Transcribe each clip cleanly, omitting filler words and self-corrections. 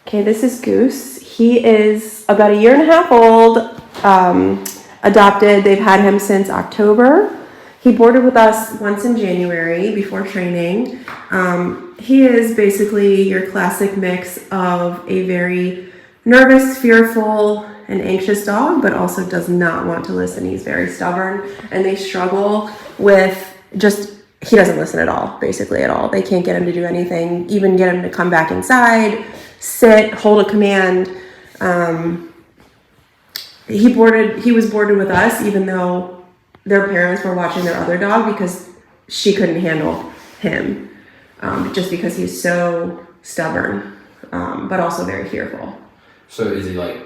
Okay, this is Goose. He is about 1.5 years old, adopted. They've had him since October. He boarded with us once in January before training. He is basically your classic mix of a very nervous, fearful, and anxious dog, but also does not want to listen. He's very stubborn, and they struggle with he doesn't listen at all, basically at all. They can't get him to do anything, even get him to come back inside, sit, hold a command. He was boarded with us, even though their parents were watching their other dog because she couldn't handle him, just because he's so stubborn, but also very fearful. So is he like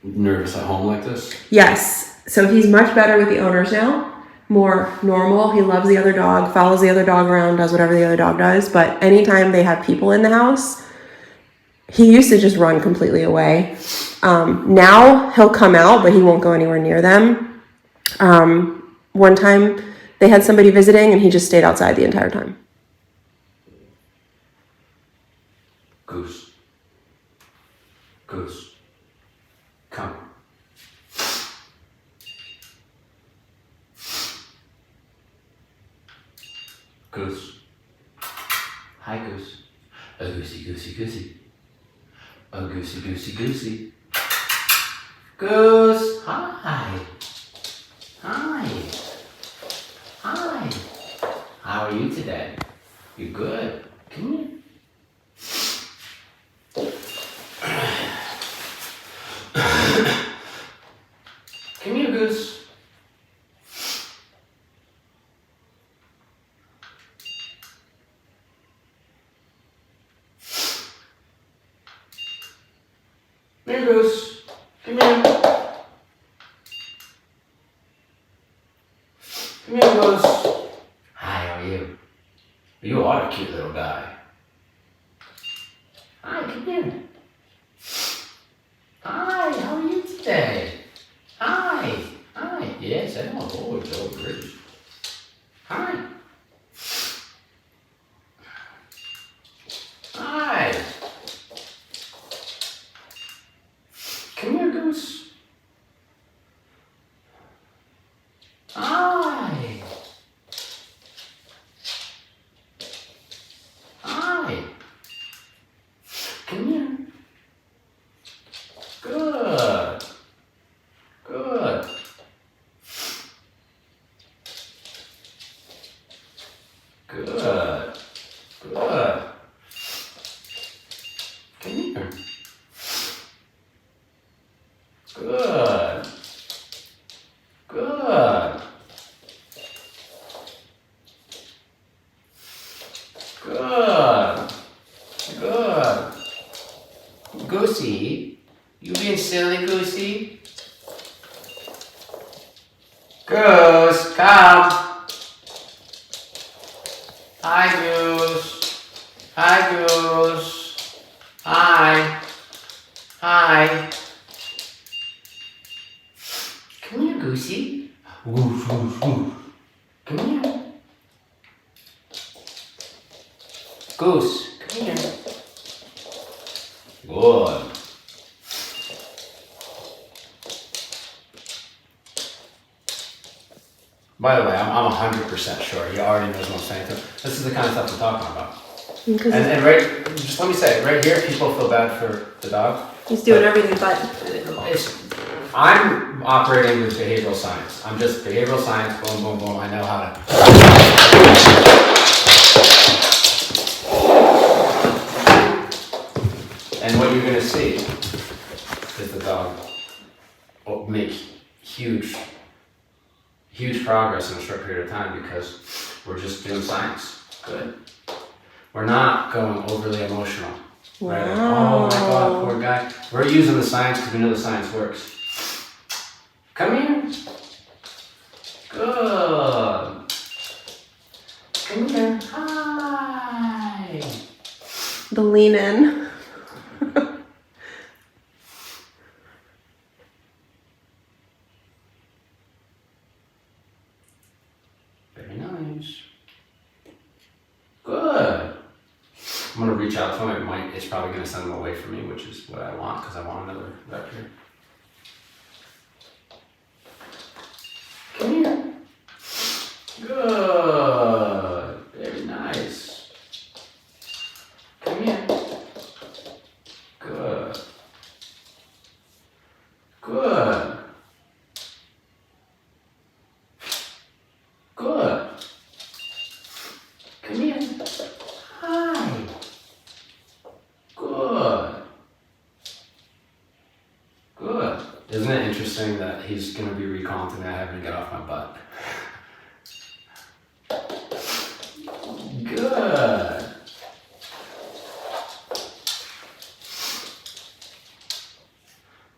nervous at home like this? Yes. So he's much better with the owners now. More normal. He loves the other dog, follows the other dog around, does whatever the other dog does. But anytime they have people in the house, he used to just run completely away. Now he'll come out, but he won't go anywhere near them. One time they had somebody visiting and he just stayed outside the entire time. Goose. Goose. Come. Goose. Hi, Goose. A goosey, goosey, goosey. A goosey, goosey, goosey. Goose. Hi. Hi. Hi. How are you today? You good? Come here. Come here, Goose. Come here, Goose. Come here. Come here, Goose. Hi, how are you? You are a cute little guy. Hi, come here. Hi, how are you today? Hi. Hi. Yes, I know. Oh, it's all great. Hi. Hi. Come here, Goose. Hi. Hi. Come here. Good. Good. Good. Good. Come here. Good. Good. Good. Good. Goosey, you being silly, Goosey? Goose, come. Hi, Goose. Hi, Goose. Hi. Hi. Come here, Goosey. Woof, woof, woof. Come here. Goose, come here. Good. By the way, I'm 100% sure he already knows what I'm saying to him. This is the kind of stuff we're talking about. And right, just let me say, right here, people feel bad for the dog. He's doing everything but. I'm operating with behavioral science. I'm just behavioral science, boom, boom, boom. I know how to. And what you're going to see is the dog will make huge progress in a short period of time because we're just doing science. Good. We're not going overly emotional. Wow. Right? Oh my God, poor guy. We're using the science because we know the science works. Come here. Good. Come here. Hi. The lean in. Very nice. Good. I'm going to reach out talk to him, it's probably going to send him away from me, which is what I want, because I want another rep here. Come here. Good. Very nice. Come here. Good. Good. Good. Come here. Hi. Good. Good. Isn't it interesting that he's going to be recalling to me I having to get off my butt? Good.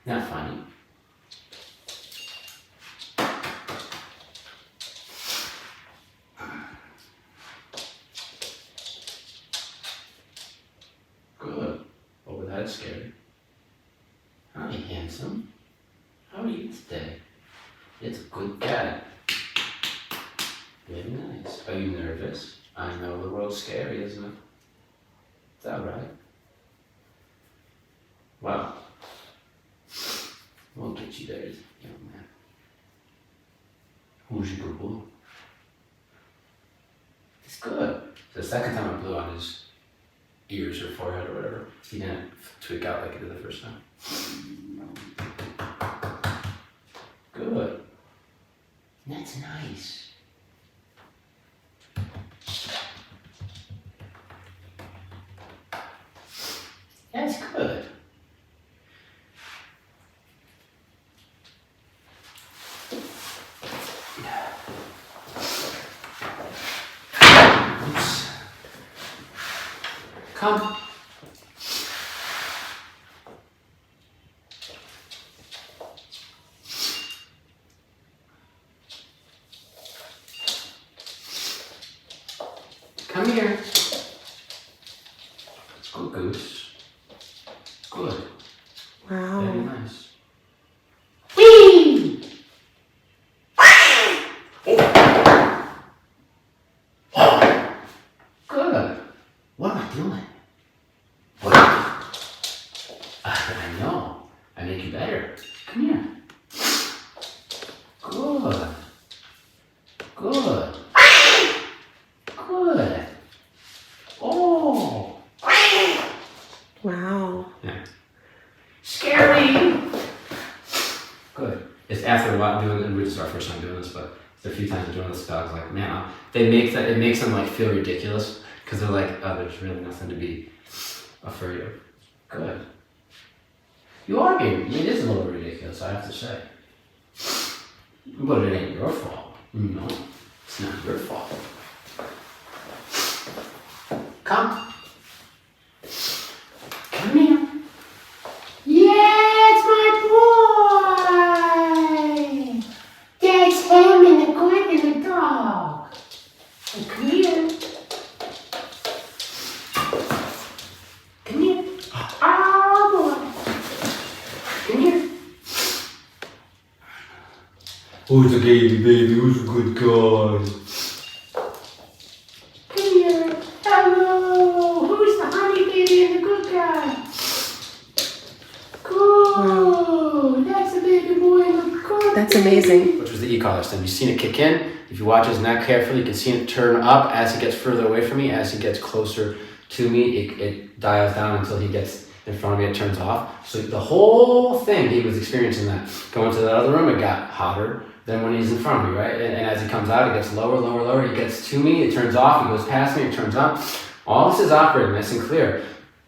Not funny. Good. Oh, that's scary. Hi, handsome. How are you today? It's a good cat. Very nice. Are you nervous? I know the world's scary, isn't it? Is that right? Well, we'll get you there, young man. Who's your good boy? It's good. The second time I blew on his ears or forehead or whatever, he didn't tweak out like he did the first time. Good. That's nice. That's good. Oops. Come. Come here. Good, Goose. Good. Wow. Very nice. Whee! Good. What am I doing? What? I know. I make you better. Come here. Good. Good. Good. Oh. Wow. Yeah. Scary. Good. It's after a while doing it, and this is our first time doing this, but a few times doing this, I was like, man, it makes them like feel ridiculous because they're like, oh, there's really nothing to be afraid of. Good. You are being, it is a little ridiculous, I have to say. But it ain't your fault. No, it's not your fault. Come. Come here. Yeah, it's my boy. That's him and the good and the dog. Come here. Come here. Oh, boy. Come here. Who's the baby? Who's a good guy? Come here. Hello. Who's the honey baby and the good guy? Cool. That's the baby boy and the good. That's amazing. Which was the e-collar stem. You've seen it kick in. If you watch his neck carefully, you can see it turn up as he gets further away from me. As he gets closer to me, it dials down until he gets in front of me, it turns off. So the whole thing, he was experiencing that. Going to that other room, it got hotter than when he's in front of me, right? And as he comes out, it gets lower, lower, lower. He gets to me, it turns off, he goes past me, it turns up. All this is operating nice and clear.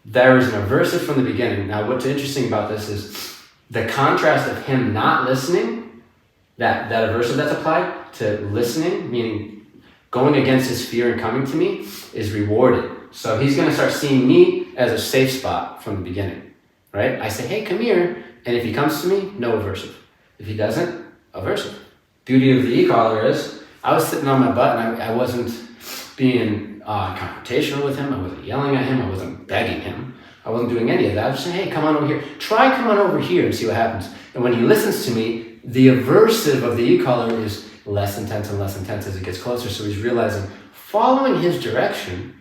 There is an aversive from the beginning. Now, what's interesting about this is the contrast of him not listening, that aversive that's applied to listening, meaning going against his fear and coming to me, is rewarded. So he's going to start seeing me as a safe spot from the beginning, right? I say, hey, come here. And if he comes to me, no aversive. If he doesn't, aversive. Beauty of the e-collar is I was sitting on my butt and I wasn't being confrontational with him. I wasn't yelling at him. I wasn't begging him. I wasn't doing any of that. I was saying, hey, come on over here. Try come on over here and see what happens. And when he listens to me, the aversive of the e-collar is less intense and less intense as it gets closer. So he's realizing following his direction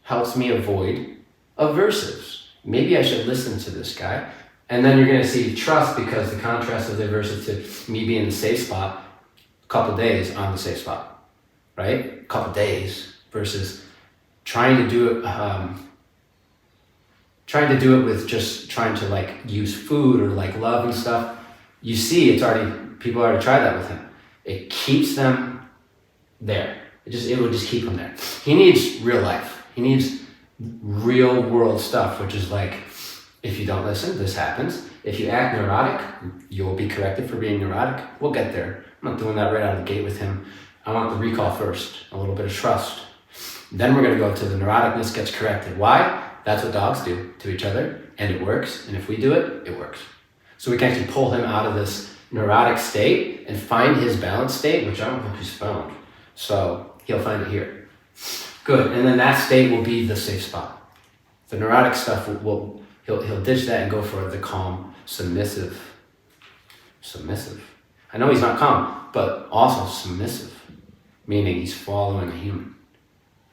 helps me avoid aversives. Maybe I should listen to this guy. And then you're going to see trust, because the contrast of the aversive to me being in the safe spot, a couple days on the safe spot, right? A couple days versus trying to do it with just trying to like use food or like love and stuff. You see, people already tried that with him. It keeps them there. It will just keep him there. He needs real life. He needs real world stuff, which is like, if you don't listen, this happens. If you act neurotic, you'll be corrected for being neurotic. We'll get there. I'm not doing that right out of the gate with him. I want the recall first, a little bit of trust. Then we're gonna go to the neuroticness gets corrected. Why? That's what dogs do to each other, and it works. And if we do it, it works. So we can actually pull him out of this neurotic state and find his balanced state, which I don't think he's found. So he'll find it here. Good, and then that state will be the safe spot. The neurotic stuff he'll ditch that and go for the calm, submissive. I know he's not calm, but also submissive, meaning he's following a human.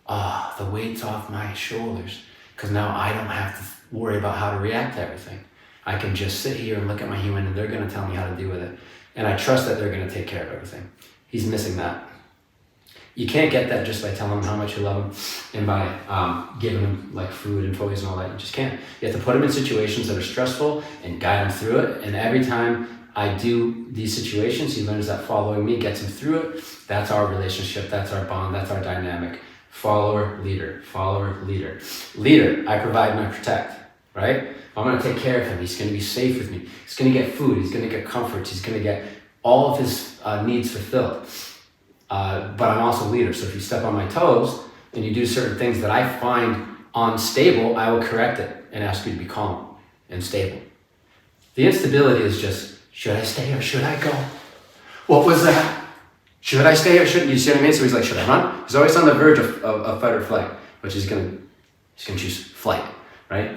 The weight's off my shoulders, because now I don't have to worry about how to react to everything. I can just sit here and look at my human, and they're going to tell me how to deal with it. And I trust that they're going to take care of everything. He's missing that. You can't get that just by telling him how much you love him and by giving him like food and toys and all that. You just can't. You have to put him in situations that are stressful and guide him through it. And every time I do these situations, he learns that following me gets him through it. That's our relationship. That's our bond. That's our dynamic. Follower, leader. Follower, leader. Leader, I provide and I protect, right? I'm going to take care of him. He's going to be safe with me. He's going to get food. He's going to get comfort. He's going to get all of his needs fulfilled. But I'm also a leader. So if you step on my toes and you do certain things that I find unstable, I will correct it and ask you to be calm and stable. The instability is just, should I stay or should I go? What was that? Should I stay or shouldn't you? See what I mean? So he's like, should I run? He's always on the verge of fight or flight, which he's gonna choose flight, right?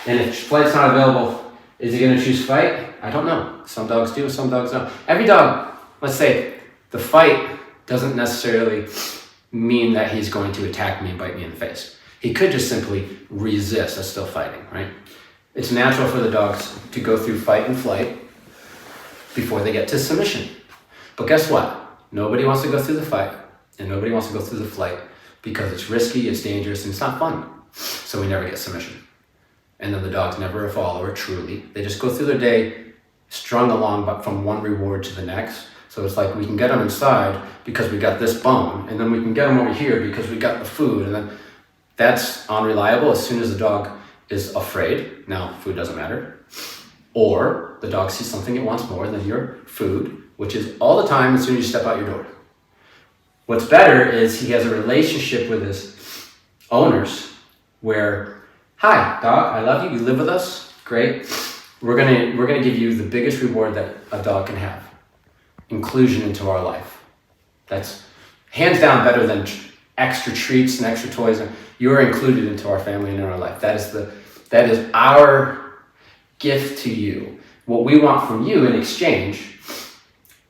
And if flight's not available, is he gonna choose fight? I don't know. Some dogs do, some dogs don't. Every dog, let's say the fight doesn't necessarily mean that he's going to attack me and bite me in the face. He could just simply resist. That's still fighting, right? It's natural for the dogs to go through fight and flight before they get to submission. But guess what? Nobody wants to go through the fight and nobody wants to go through the flight because it's risky, it's dangerous, and it's not fun. So we never get submission. And then the dog's never a follower, truly. They just go through their day strung along but from one reward to the next. So it's like we can get them inside because we got this bone, and then we can get them over here because we got the food, and then that's unreliable. As soon as the dog is afraid, now food doesn't matter, or the dog sees something it wants more than your food, which is all the time as soon as you step out your door. What's better is he has a relationship with his owners where, hi, dog, I love you, you live with us, great. We're gonna give you the biggest reward that a dog can have. Inclusion into our life. That's hands down better than extra treats and extra toys. You are included into our family and in our life. That is our gift to you. What we want from you in exchange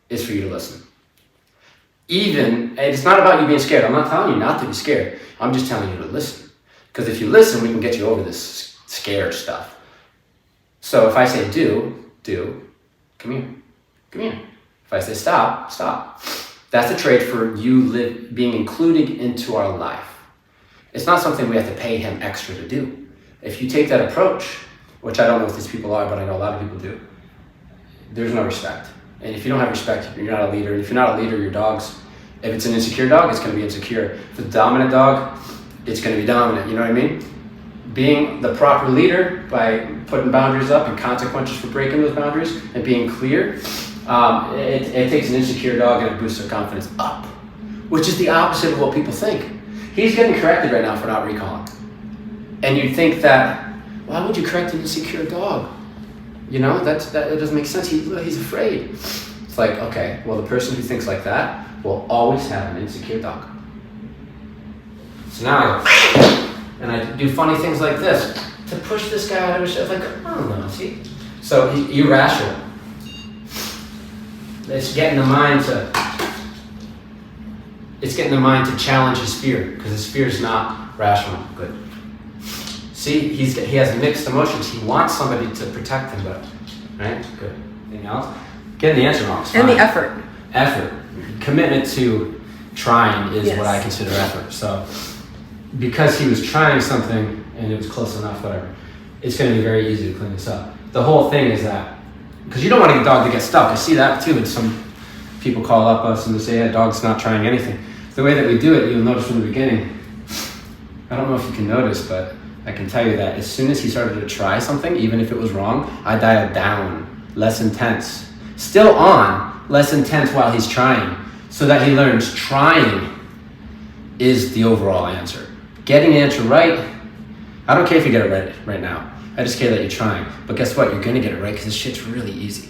is for you to listen. Even, it's not about you being scared. I'm not telling you not to be scared. I'm just telling you to listen. Because if you listen, we can get you over this scared stuff. So if I say do, come here. If I say stop, stop. That's a trait for you being included into our life. It's not something we have to pay him extra to do. If you take that approach, which I don't know if these people are, but I know a lot of people do, there's no respect. And if you don't have respect, you're not a leader. And if you're not a leader, your dog's, if it's an insecure dog, it's going to be insecure. If it's a dominant dog, it's going to be dominant. You know what I mean? Being the proper leader by putting boundaries up and consequences for breaking those boundaries and being clear, it takes an insecure dog and it boosts their confidence up, which is the opposite of what people think. He's getting corrected right now for not recalling. And you'd think that, why would you correct an insecure dog? You know, that doesn't make sense. He's afraid. It's like, okay, well, the person who thinks like that will always have an insecure dog. So now I go, and I do funny things like this to push this guy out of his shit. Like, I don't know, see? So he's irrational. It's getting the mind to challenge his fear, because his fear is not rational. Good. See, he has mixed emotions. He wants somebody to protect him, but right, good. Anything else? Getting the answer wrong is fine. And the effort. Effort, commitment to trying is Yes. what I consider effort. So, because he was trying something and it was close enough, whatever, it's going to be very easy to clean this up. The whole thing is that because you don't want a dog to get stuck. I see that too. And some people call up us and they say, "Yeah, dog's not trying anything." The way that we do it, you'll notice from the beginning. I don't know if you can notice, but I can tell you that as soon as he started to try something, even if it was wrong, I dialed down, less intense. Still on, less intense while he's trying, so that he learns trying is the overall answer. Getting the answer right, I don't care if you get it right now. I just care that you're trying. But guess what? You're gonna get it right because this shit's really easy,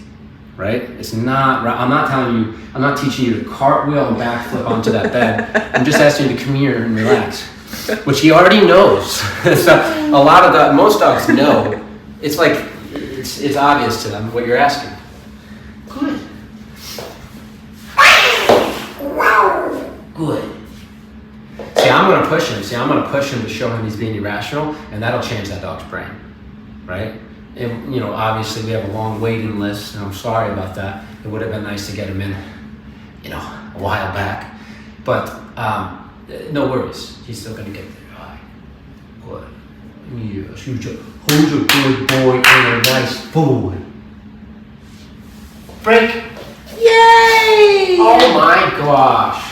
right? It's not right. I'm not teaching you to cartwheel and backflip onto that bed. I'm just asking you to come here and relax. Which he already knows. So most dogs know. It's like, it's obvious to them what you're asking. Good. Good. See, I'm gonna push him. I'm gonna push him to show him he's being irrational, and that'll change that dog's brain, right? And, obviously we have a long waiting list, and I'm sorry about that. It would have been nice to get him in, a while back. But, no worries. He's still gonna get there. All right. Good. Yes, who's a good boy and a nice boy. Break. Yay! Oh my gosh.